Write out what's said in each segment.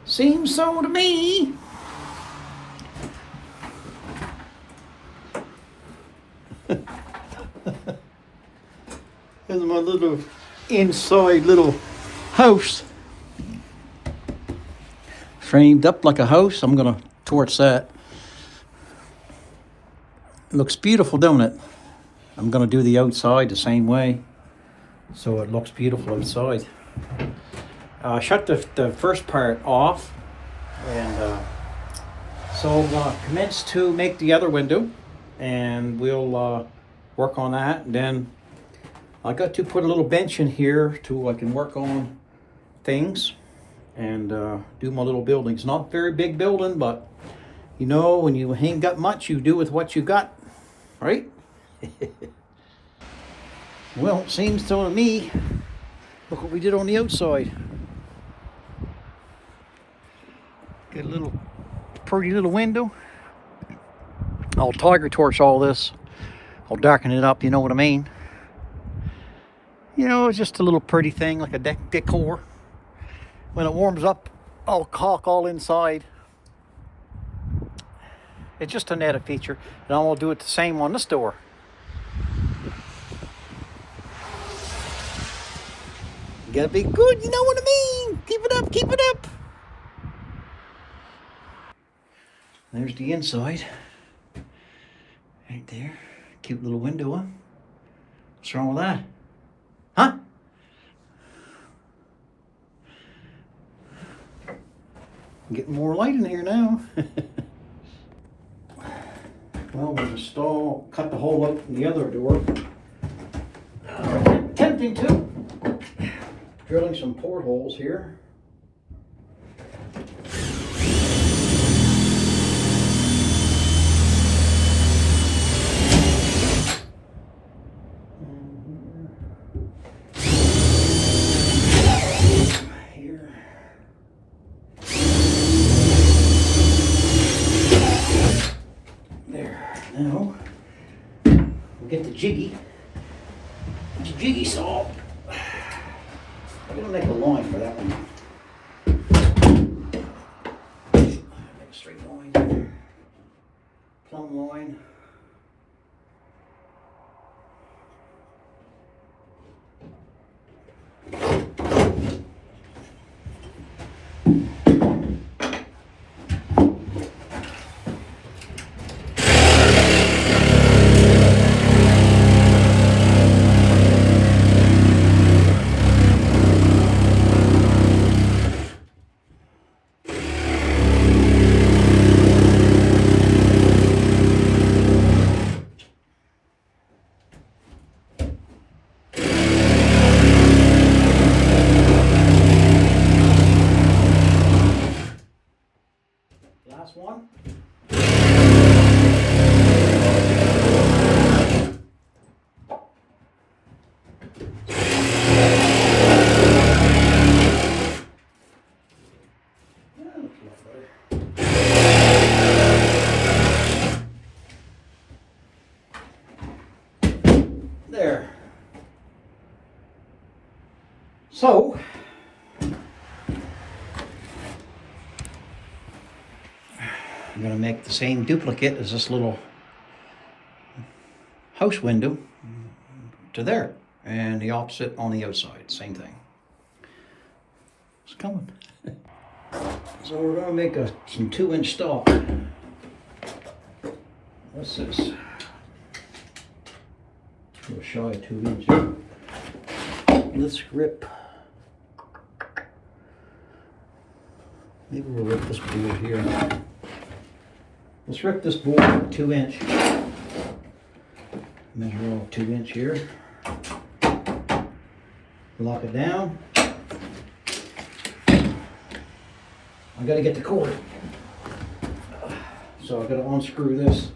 Seems so to me. Here's my little inside little house. Framed up like a house. I'm going to torch that. It looks beautiful, don't it? I'm going to do the outside the same way, so it looks beautiful outside. Shut the first part off, and so I'm going to commence to make the other window, and we'll work on that. And then I got to put a little bench in here so I can work on things and do my little buildings. Not very big building, but you know, when you ain't got much, you do with what you got, right? Well, seems so to me. Look what we did on the outside. Get a little pretty little window. I'll tiger torch all this. I'll darken it up, you know what I mean? You know, it's just a little pretty thing, like a decor. When it warms up, I'll caulk all inside. It's just an added feature. And I'll do it the same on this door. You gotta be good, you know what I mean? Keep it up, keep it up. There's the inside. Right there. Cute little window, huh? What's wrong with that? Huh? I'm getting more light in here now. Well, we'll cut the hole out in the other door. Tempting to. Drilling some portholes here. Here. There. Now, we'll get the jiggy saw. I'm gonna make a line for that one. Make a straight line. Plumb line. Last one. There. So, I'm going to make the same duplicate as this little house window to there, and the opposite on the outside, same thing. It's coming. So we're going to make some 2-inch stock. What's this? A little shy of 2 inches. Let's rip. Maybe we'll rip this board here. Let's rip this board 2 inch. Measure all 2 inch here. Lock it down. I gotta get the cord. So I gotta unscrew this.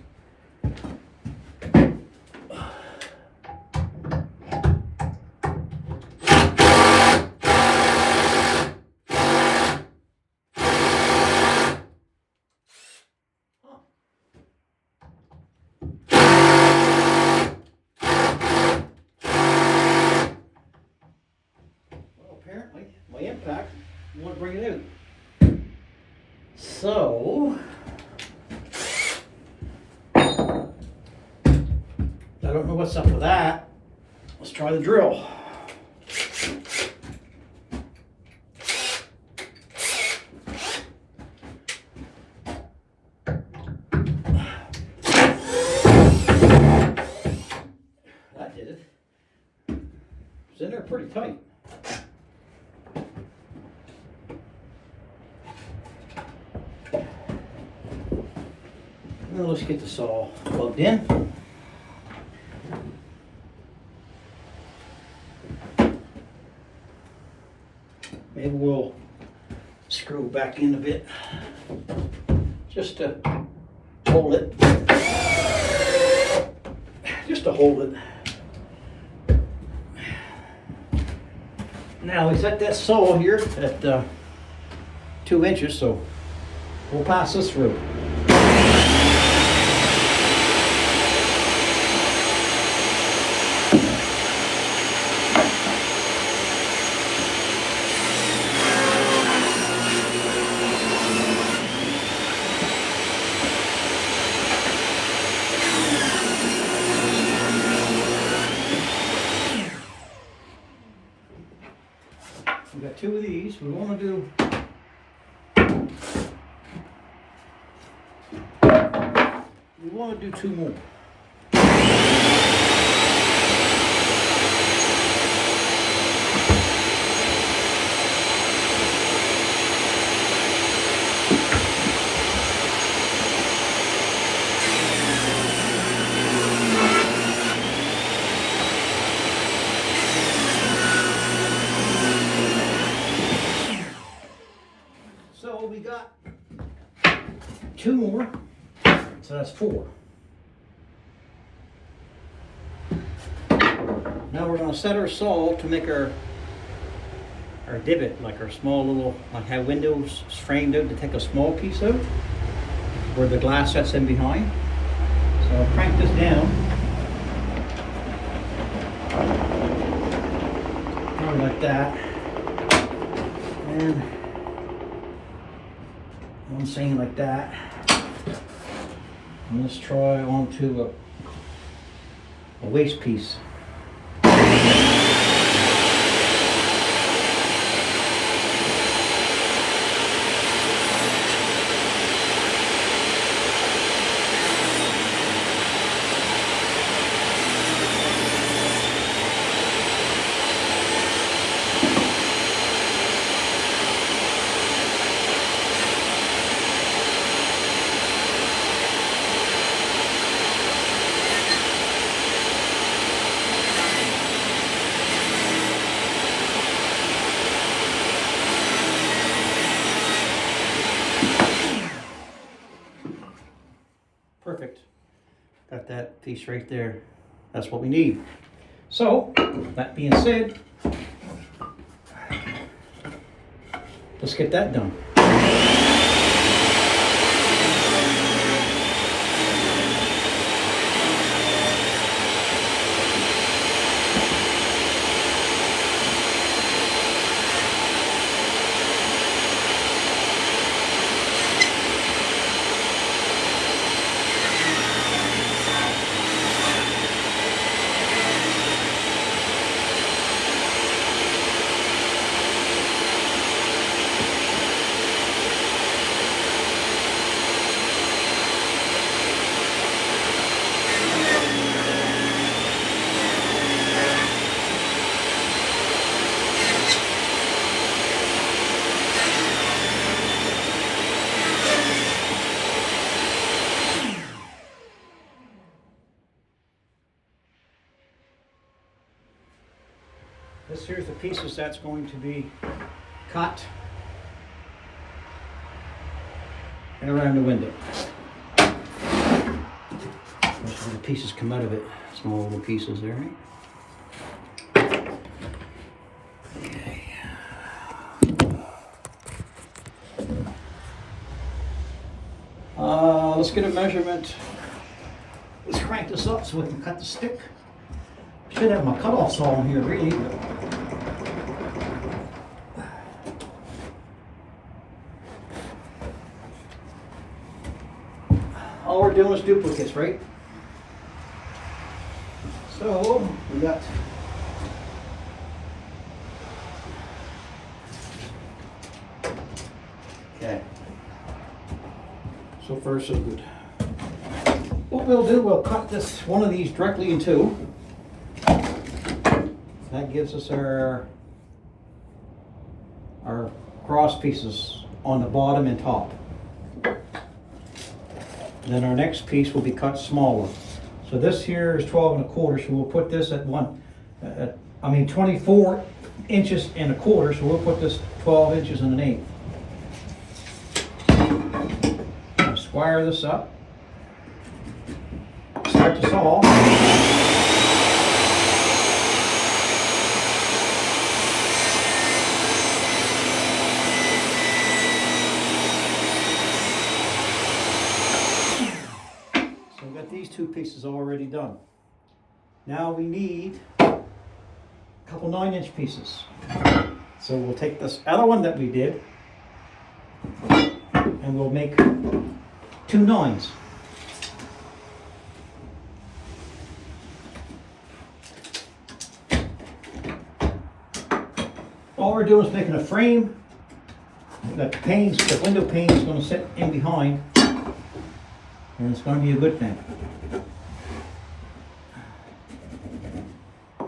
Apparently, my impact, I want to bring it out. So, I don't know what's up with that. Let's try the drill. That did it. It's in there pretty tight. Now let's get the saw plugged in. Maybe we'll screw back in a bit just to hold it. Just to hold it. Now we set that saw here at 2 inches, so we'll pass this through. We got 2 of these. We want to do two more. So we got 2 more, so that's 4. Now we're going to set our saw to make our divot, like our small little, like how windows is framed out, to take a small piece out where the glass sets in behind. So I'll crank this down. Probably like that. And one seam like that. And let's try onto a waste piece. Perfect. Got that piece right there. That's what we need. So, that being said, let's get that done. This here's the pieces that's going to be cut and around the window. Most of the pieces come out of it, small little pieces there, right? Okay. Let's get a measurement. Let's crank this up so we can cut the stick. Should have my cutoff saw in here, really. all we're doing is duplicates, right? So we got okay. So far so good. What we'll do, we'll cut this one of these directly in two. That gives us our cross pieces on the bottom and top. Then our next piece will be cut smaller. So this here is 12 1/4, so we'll put this at 24 inches and 1/4, so we'll put this 12 inches and 1/8. Square this up. Start to saw. These two pieces already done. Now we need a couple 9-inch pieces. So we'll take this other one that we did and we'll make 2 9s. All we're doing is making a frame that the window pane is going to sit in behind. And it's going to be a good thing.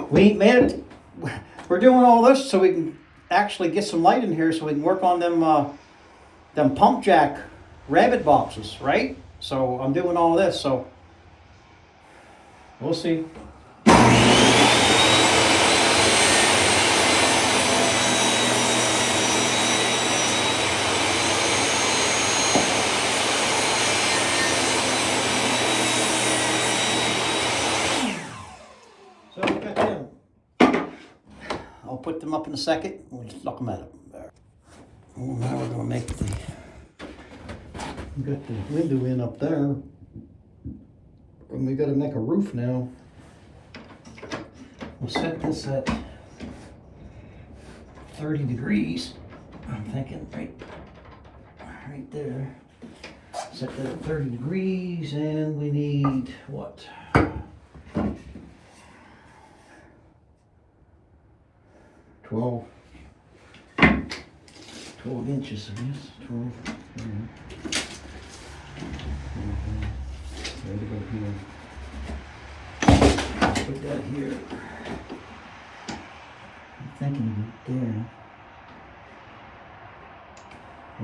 We ain't made it. We're doing all this so we can actually get some light in here so we can work on them pump jack rabbit boxes, right? So I'm doing all this, so we'll see. So we got them. I'll put them up in a second. We'll just look them at them there. Oh, now we're gonna make we got the window in up there. And we gotta make a roof now. We'll set this at 30 degrees. I'm thinking right there. Set that at 30 degrees and we need what? 12 inches, I guess. 12. There we go here. Put that here. I'm thinking of it there.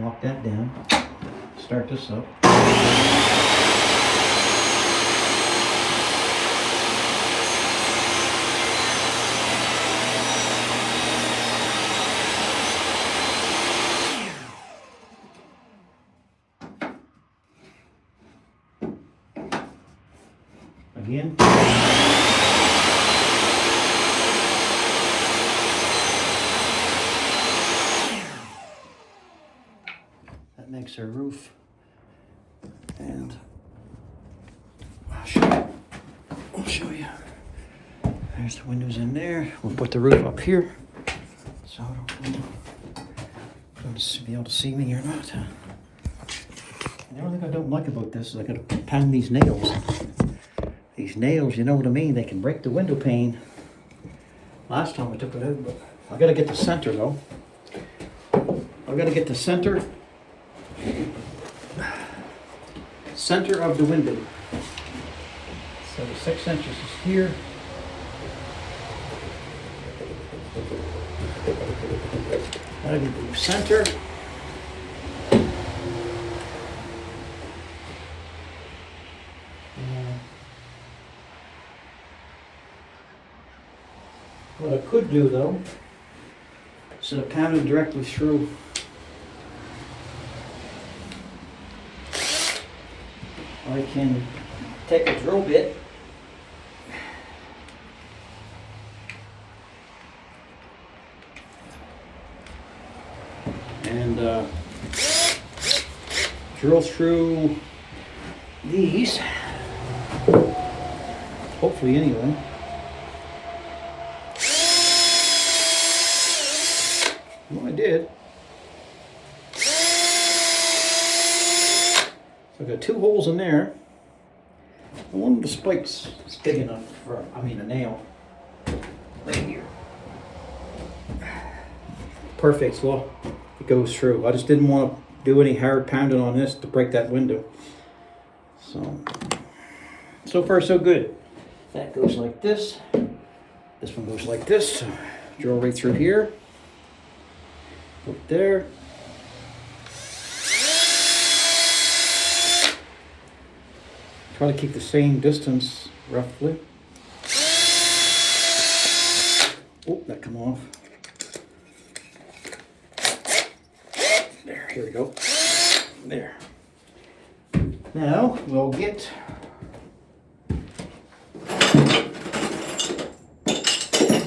Lock that down. Start this up. Again. That makes our roof. And I'll show you. There's the windows in there. We'll put the roof up here. So I don't know if you'll be able to see me or not. The only thing I don't like about this is I gotta pound these nails. These nails, you know what I mean? They can break the window pane. Last time I took it out, but I gotta get the center though. I gotta get the center of the window. So 6 inches is here. Gotta get the center. What I could do though, instead of pounding directly through, I can take a drill bit and drill through these, hopefully anyway. Well, I did. So I've got 2 holes in there. One of the spikes is big enough for, I mean, a nail. Right here. Perfect, so it goes through. I just didn't want to do any hard pounding on this to break that window. So far so good. That goes like this. This one goes like this. So drill right through here. Up there. Try to keep the same distance, roughly. Oh, that come off. There, here we go. There. Now, we'll get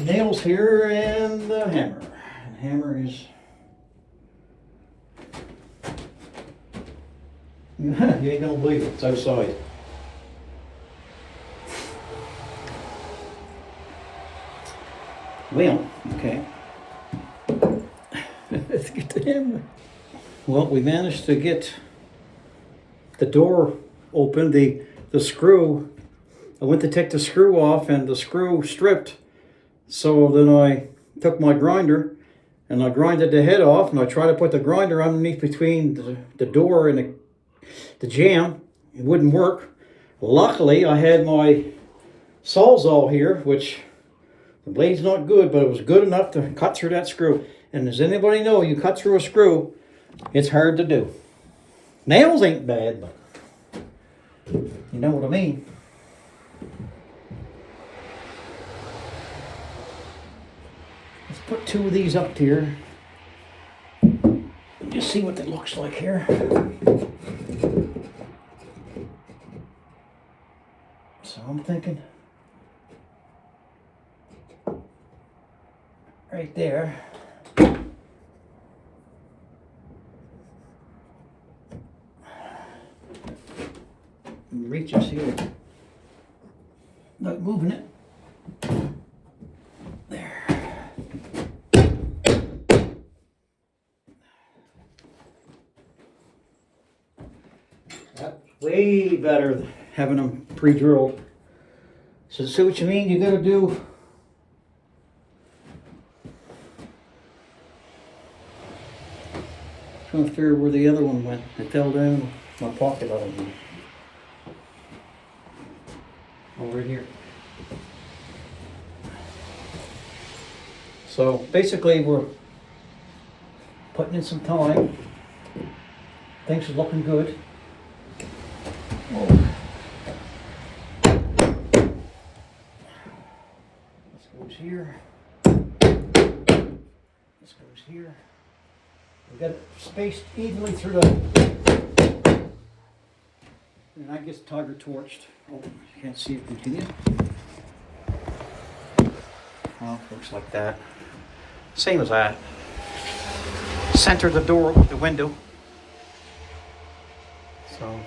nails here and the hammer. And the hammer is... You ain't gonna believe it, it's outside. Well, okay. Let's get the hammer. Well, we managed to get the door open, the screw. I went to take the screw off and the screw stripped. So then I took my grinder and I grinded the head off and I tried to put the grinder underneath between the door and the jamb. It wouldn't work. Luckily, I had my Sawzall here, which the blade's not good, but it was good enough to cut through that screw. And does anybody know you cut through a screw, it's hard to do. Nails ain't bad, but you know what I mean. Let's put two of these up here. Just see what that looks like here. So I'm thinking right there. Reaches here. Not moving it. There. That's way better than having them pre-drilled. So see what you mean? You gotta do. Trying to figure where the other one went. It fell down my pocket. I don't know. Over here. So basically we're putting in some time. Things are looking good. Whoa. This goes here. This goes here. We got it spaced evenly through the, and I guess tiger torched. Oh, you can't see it, can you? Well, looks like that. Same as that. Center the door with the window. So,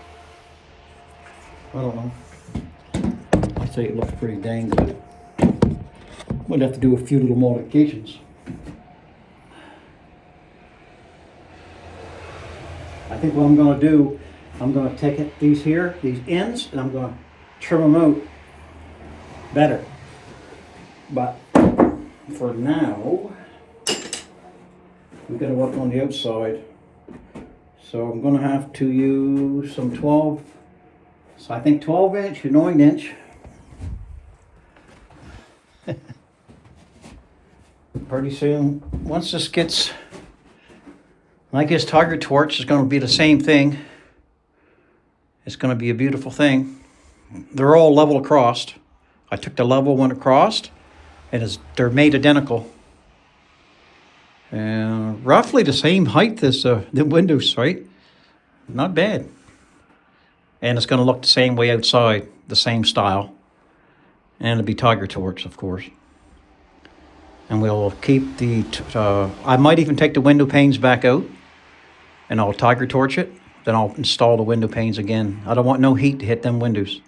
I don't know. I'd say it looks pretty dang good. We'd have to do a few little modifications. I think what I'm going to do, I'm going to take it, these ends, and I'm going to trim them out better. But for now, we've got to work on the outside. So I'm going to have to use some 12, so I think 12 inch or 9 inch. Pretty soon, once this gets, I guess tiger torch is going to be the same thing. It's going to be a beautiful thing. They're all level across. I took the level one across, and they're made identical. And roughly the same height as the windows, right? Not bad. And it's going to look the same way outside, the same style. And it'll be tiger torch, of course. And we'll keep the, I might even take the window panes back out and I'll tiger torch it. Then I'll install the window panes again. I don't want no heat to hit them windows.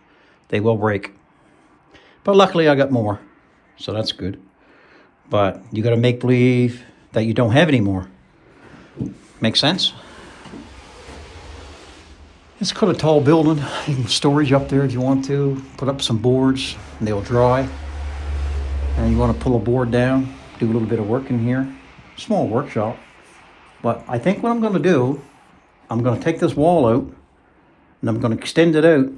They will break. But luckily I got more, so that's good. But you got to make believe that you don't have any more. Make sense? It's quite a tall building. You can storage up there if you want to. Put up some boards and they'll dry. And you want to pull a board down, do a little bit of work in here. Small workshop. But I think what I'm going to do, I'm going to take this wall out and I'm going to extend it out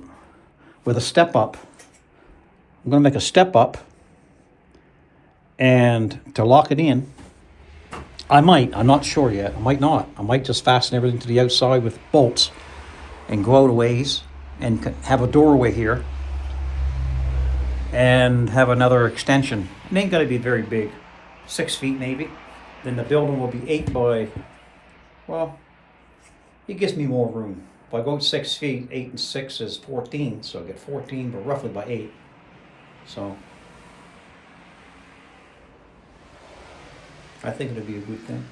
with a step up. I'm going to make a step up, and to lock it in, I'm not sure yet. I might not. I might just fasten everything to the outside with bolts and go out a ways and have a doorway here and have another extension. It ain't got to be very big, 6 feet maybe. Then the building will be 8 by, well, it gives me more room. If I go 6 feet, 8 and 6 is 14, so I get 14, but roughly by 8. So I think it'd be a good thing.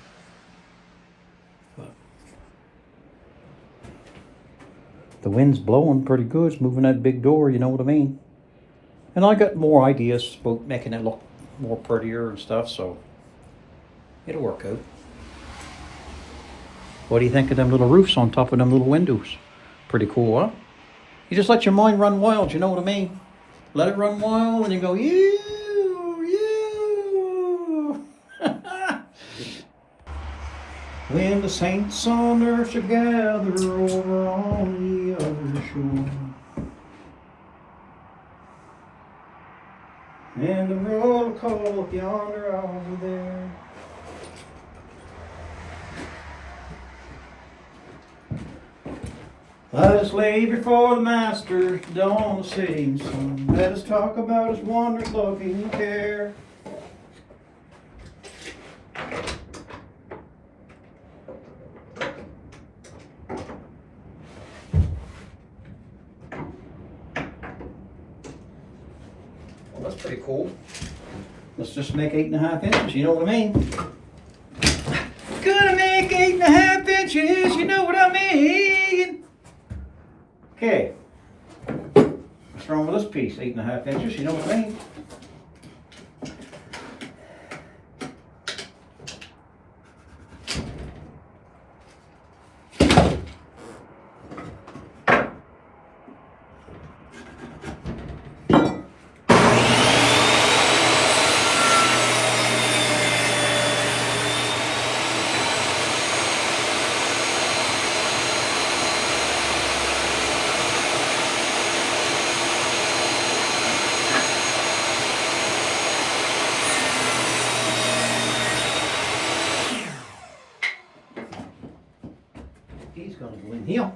But the wind's blowing pretty good. It's moving that big door, you know what I mean? And I got more ideas about making it look more prettier and stuff, so it'll work out. What do you think of them little roofs on top of them little windows? Pretty cool, huh? You just let your mind run wild, you know what I mean? Let it run wild and you go, you. When the saints on earth shall gather over on the other shore, and the roll call up yonder over there. Let us lay before the Master, the dawn of setting sun. Let us talk about His wondrous love and care. Well, that's pretty cool. Let's just make 8.5 inches, you know what I mean? Gonna make 8.5 inches, you know what I mean? Okay, what's wrong with this piece? 8.5 inches, you know what I mean? He's gonna go in here.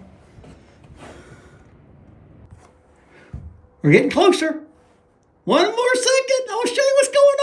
We're getting closer. One more second, I'll show you what's going